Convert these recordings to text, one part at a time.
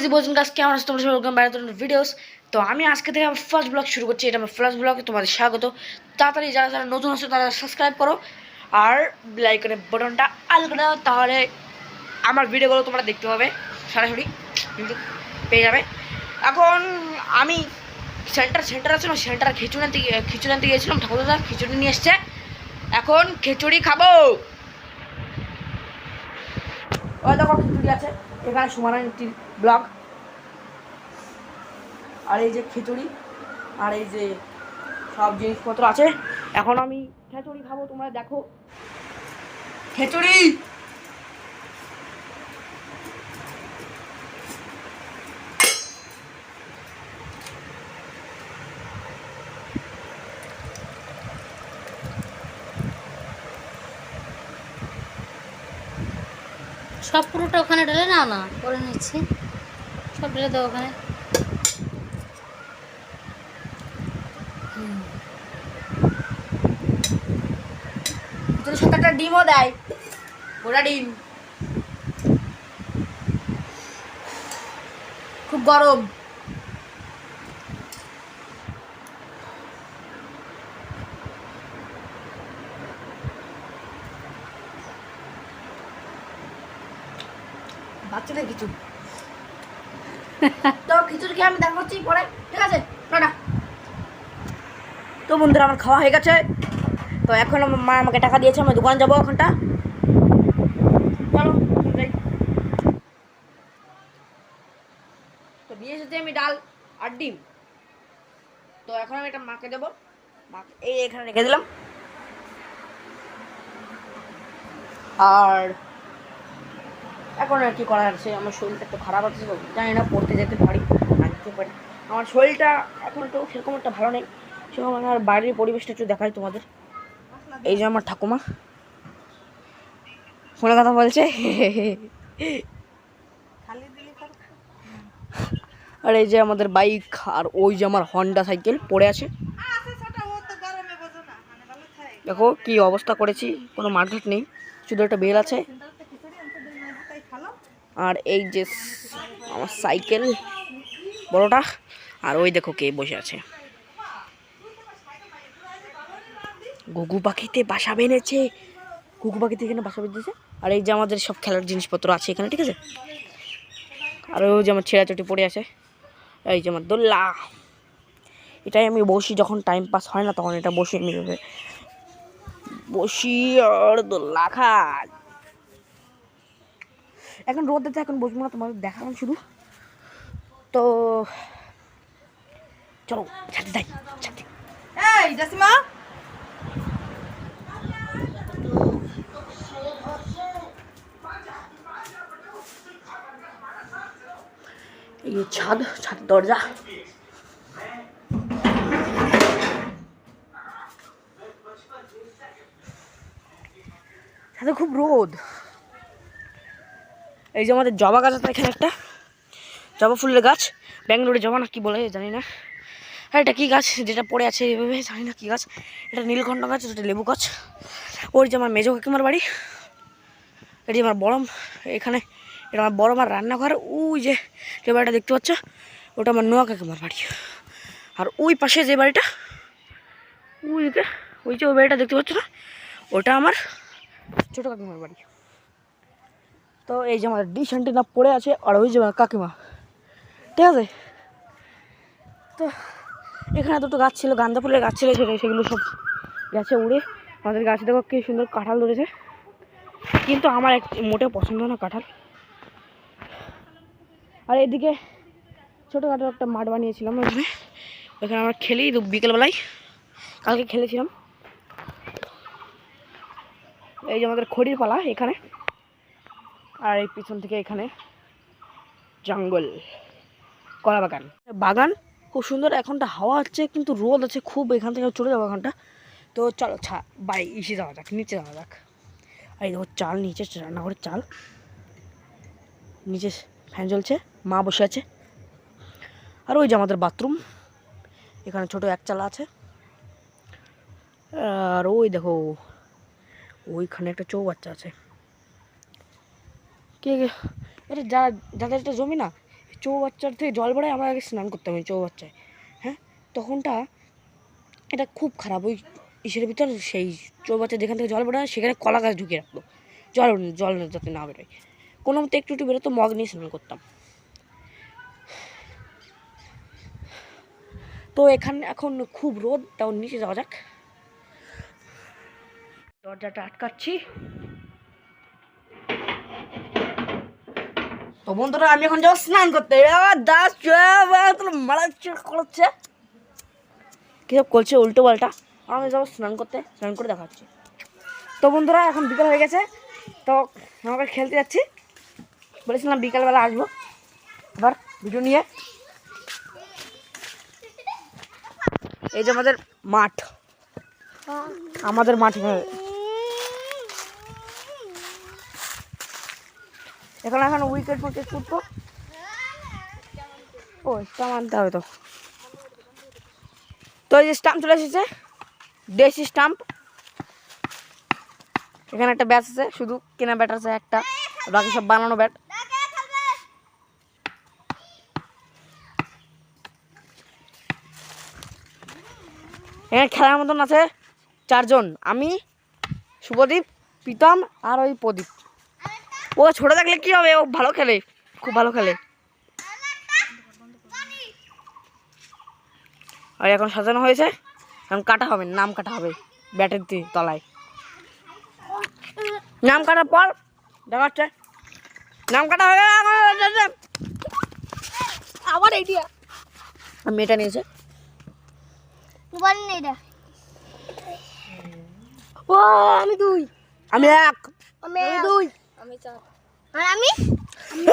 Easy বোঝেন গাছ কেমন আছে তোমরা সবাই ওয়েলকাম ব্যাক টু ভিডিওস। তো আমি আজকে থেকে আমার ফার্স্ট ব্লগ শুরু করছি। এটা আমার ফার্স্ট ব্লগে তোমাদের স্বাগত। তাড়াতাড়ি যারা যারা নতুন আছো তারা সাবস্ক্রাইব করো আর বেল আইকনের বাটনটা অল করে দাও, তাহলে আমার ভিডিওগুলো তোমরা দেখতে পাবে সরাসরি কিন্তু পেয়ে যাবে। এখন আমি সেন্টার আছে না, সেন্টার খিচুড়ি আনতে গিয়েছিলাম। ঠাকুরদা খিচুড়ি নিয়ে এসছে, এখন খিচুড়ি খাবো। ওই দেখো খিচুড়ি আছে এখানে, সুমানান্টির ব্লগ। আর এই যে খিচুড়ি আর এই যে সব জিনিসপত্র আছে। এখন আমি খিচুড়ি খাবো, তোমরা দেখো খিচুড়ি। সব পুরোটা ওখানে ঢেলে নাও না, করে নিচ্ছি। সব ঢেলে দাও ওখানে। ভিতরে সাথে একটা ডিমও দেয়, গোটা ডিম। খুব গরম। বাচ্চাদের কিছু তো খিচুড়ি খেয়ে আমি দেখা করছি পরে, ঠিক আছে? টাটা। তো বন্ধুরা আমার খাওয়া হয়ে গেছে। তো এখন আমার মা আমাকে টাকা দিয়েছে, আমি দোকান যাবো এখনটা। চলো যাই। তো নিয়ে এসেছি আমি ডাল আর ডিম। তো এখন আমি এটা মাকে দেবো। মাকে এই এখানে রেখে দিলাম। আর এখন আর কি করার আছে, আমার শরীরটা একটু খারাপ আছে, তো জানি না পড়তে যেতে পারি না যেতে পারি। আমার শরীরটা এখন তো সেরকম একটা ভালো নেই। সেরকম আমার বাড়ির পরিবেশটা একটু দেখাই তোমাদের। এই যে আমার ঠাকুমা ফোনে কথা বলছে আর এই যে আমাদের বাইক, আর ওই যে আমার হন্ডা সাইকেল পড়ে আছে। দেখো কি অবস্থা করেছি, কোনো মার্কেট নেই, শুধু একটা বেল আছে। আর এই যে আমার সাইকেল বড়টা, আর ওই দেখো কে বসে আছে, ঘুঘু পাখিতে বাসা বেঁধেছে। ঘুঘু পাখিতে এখানে বাসা বেঁধেছে। আর এই যে আমাদের সব খেলার জিনিসপত্র আছে এখানে, ঠিক আছে? আর ওই যে আমার ছেঁড়াচটি পড়ে আছে। এই যে আমার দোল্লা, এটাই আমি বসি যখন টাইম পাস হয় না, তখন এটা বসে আমি বসি আর দোল্লা খাই। এখন রোদ দিতে এখন বসবো না, তোমাদের দেখালাম শুধু। তো চলো ছাড়তে যাই, ছাড়তে। এই জাসিমা, এই ছাদ, ছাদের দরজা। ছাদে খুব রোদ। এই যে আমাদের জবা গাছ আছে এখানে, একটা জবা ফুলের গাছ। ব্যাঙ্গালোরে জবা না কি বলে জানি না। আর এটা কী গাছ যেটা পড়ে আছে এভাবে, জানি না কী গাছ। এটা নীলকণ্ঠ গাছ, এটা লেবু গাছ। ওই যে আমার মেজো কাকিমার বাড়ি, এটি আমার বড়, এখানে এটা আমার বড় মার রান্নাঘর। ওই যে বাড়িটা দেখতে পাচ্ছ, ওটা আমার নোয়া কাকিমার বাড়ি। আর ওই পাশে যে বাড়িটা, ওই দিকে ওই যে ওই বাড়িটা দেখতে পাচ্ছ না, ওটা আমার ছোটো কাকিমার বাড়ি। তো এই যে আমাদের ডিশ অ্যান্টেনা পড়ে আছে, আর ওই যে আমার কাকিমা, ঠিক আছে? তো এখানে দুটো গাছ ছিল, গাঁদা ফুলের গাছ ছিল, সেগুলো সব গেছে উড়ে। আমাদের গাছে দেখো কি সুন্দর কাঁঠাল ধরেছে, কিন্তু আমার মোটেও পছন্দ না কাঁঠাল। আর এদিকে ছোটোখাটো একটা মাঠ বানিয়েছিলাম ওখানে আমরা খেলি বিকেলবেলায়, কালকে খেলেছিলাম। এই যে আমাদের খড়ির পালা এখানে, আর এই পিছন থেকে এখানে জঙ্গল, কলা বাগান। বাগান খুব সুন্দর, এখনটা হাওয়া হচ্ছে কিন্তু রোদ আছে খুব। এখান থেকে চলে যাবো এখানটা। তো চলো বাড়ি ইসে যাওয়া যাক, নিচে যাওয়া যাক। আর এই দেখো চাল, নিচে রান্নাঘরের চাল, নিচে ফ্যান চলছে, মা বসে আছে। আর ওই যে আমাদের বাথরুম, এখানে ছোট এক চালা আছে। আর ওই দেখো ওইখানে একটা চৌবাচ্চা আছে। কে এটা যাদের এটা জমি না, চৌবাচ্চার থেকে জল বেড়ায়, আমরা আগে স্নান করতাম ওই চৌবাচ্চায়। হ্যাঁ, তখনটা এটা খুব খারাপ। ওই ইসের ভিতর সেই চৌবাচ্চা যেখান থেকে জল বেরোয় সেখানে কলা গাছ ঢুকিয়ে রাখতো, জল জল যাতে না বেরোয়। কোনো মতো একটু একটু বেরোতো, মগ নিয়ে স্নান করতাম। তো এখানে এখন খুব রোদ, তাও নিচে যাওয়া যাক। দরজাটা আটকাচ্ছি। তো বন্ধুরা আমি এখন যাবো স্নান করতে। দাস করছে, কিসব করছে উল্টো পাল্টা। আমি যাবো স্নান করতে, স্নান করে দেখাচ্ছি। তো বন্ধুরা এখন বিকাল হয়ে গেছে, তো আমাকে খেলতে যাচ্ছি। বলেছিলাম বিকালবেলা আসবো আবার ভিডিও নিয়ে। এই যে আমাদের মাঠ, আমাদের মাঠ এখন এখন উইকেট ফুইকেট ছুটবো। ও স্টাম্প আনতে হবে তো। তো এই যে স্টাম্প চলে এসেছে, দেশি স্টাম্প। এখানে একটা ব্যাট আছে, শুধু কেনা ব্যাট আছে একটা, বাকি সব বানানো ব্যাট। এখানে খেলার মতন আছে 4 জন, আমি, শুভদীপ, প্রীতম আর ওই প্রদীপ। ও ছোট থাকলে কি হবে, ও ভালো খেলে, খুব ভালো খেলে। আর এখন সাজানো হয়েছে, এখন কাটা হবে, নাম কাটা হবে ব্যাটের তলায়। নাম কাটার পর দেখাচ্ছে, নাম কাটা হবে। আবার এইটা আমি এটা নিয়েছে, ও আমি 2, আমি 1, আমি 2, আমি 4, আর আমি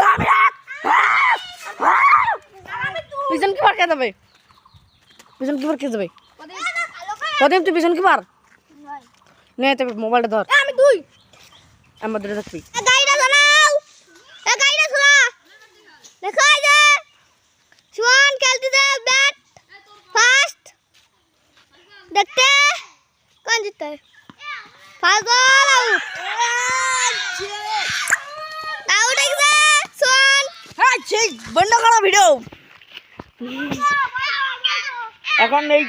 1। পিছন কিপার কে দেবে? পিছন কিপার কে দেবে? প্রদীপ তুই পিছন কিপার নে, তবে মোবাইলটা ধর। আমি 2, আমার ধরে থাকবি। গাড়িটা চালাও, গাড়িটা চালা। দেখো এই যে সুমন খেলতে দে, ব্যাট ফার্স্ট দেখতে কোন জিততে। ফার্স্ট বল আউট, আউট হয়ে গেছে সুমন। হ্যাঁ সেই বন্ধ করো ভিডিও। এখন এই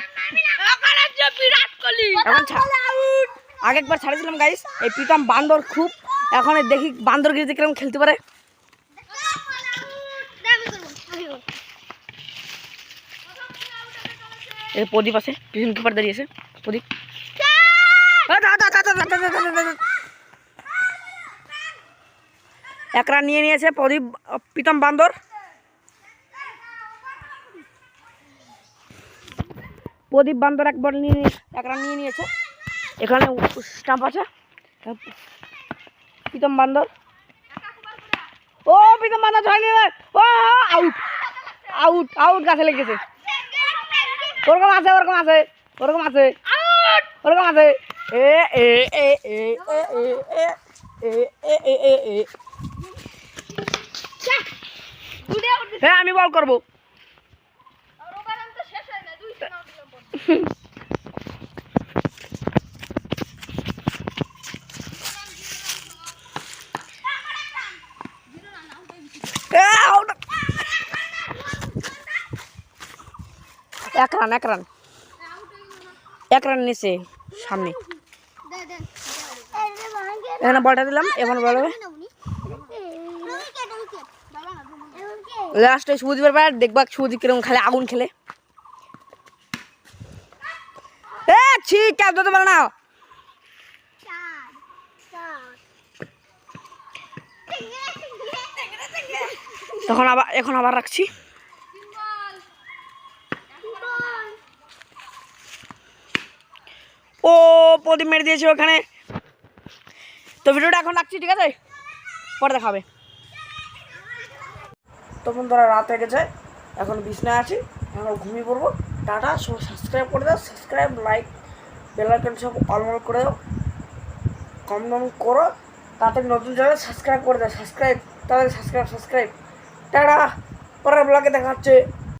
বিরাট কোহলি এখন আগেরবার ছাড়িয়েছিলাম গাইস। এই প্রীতম বান্দর খুব, এখন দেখি বান্দরগিরিতে কিরকম খেলতে পারে। এই প্রদীপ আছে, পিছন কিপার দাঁড়িয়েছে প্রদীপ। এক রান নিয়ে নিয়েছে প্রদীপ, প্রীতম বান্দর। প্রদীপ বান্দর এক রান নিয়ে নিয়েছে। এখানে স্টাম্প আছে, প্রীতম বান্দর। ও প্রীতম বান্দর ধরে নিয়ে, ও আউট, আউট, আউট, গাছে লেগেছে। ওরকম আছে, ওরকম আছে, ওরকম আছে, ওরকম আছে। এ এ এ এ এ এ এ এ এ এ। হ্যাঁ আমি বল করবো। এক রান নিচে সামনে। এখানে বলটা দিলাম, এখন বল হবে লাস্টে শুভদীপের ব্যাট। দেখবা শুভদীপ কিরকম খেলে, আগুন খেলে। ক্যাপ দিতে পারে না। তখন আবার, এখন আবার রাখছি। ও প্রদীপ মেরে দিয়েছে ওখানে। তো ভিডিওটা এখন রাখছি, ঠিক আছে, পরে দেখাবে। তো বন্ধুরা রাত হয়ে গেছে, এখন বিছনায় আছি, এখন ঘুমিয়ে পড়বো। টাটা, সব সাবস্ক্রাইব করে দাও, সাবস্ক্রাইব, লাইক, বেল আইকন সব অল করে দাও, কমেন্ট করো। তাড়াতাড়ি নতুন চ্যানেল সাবস্ক্রাইব করে দাও, সাবস্ক্রাইব, তাড়াতাড়ি সাবস্ক্রাইব। টাটা, পরের ব্লগে দেখা হচ্ছে।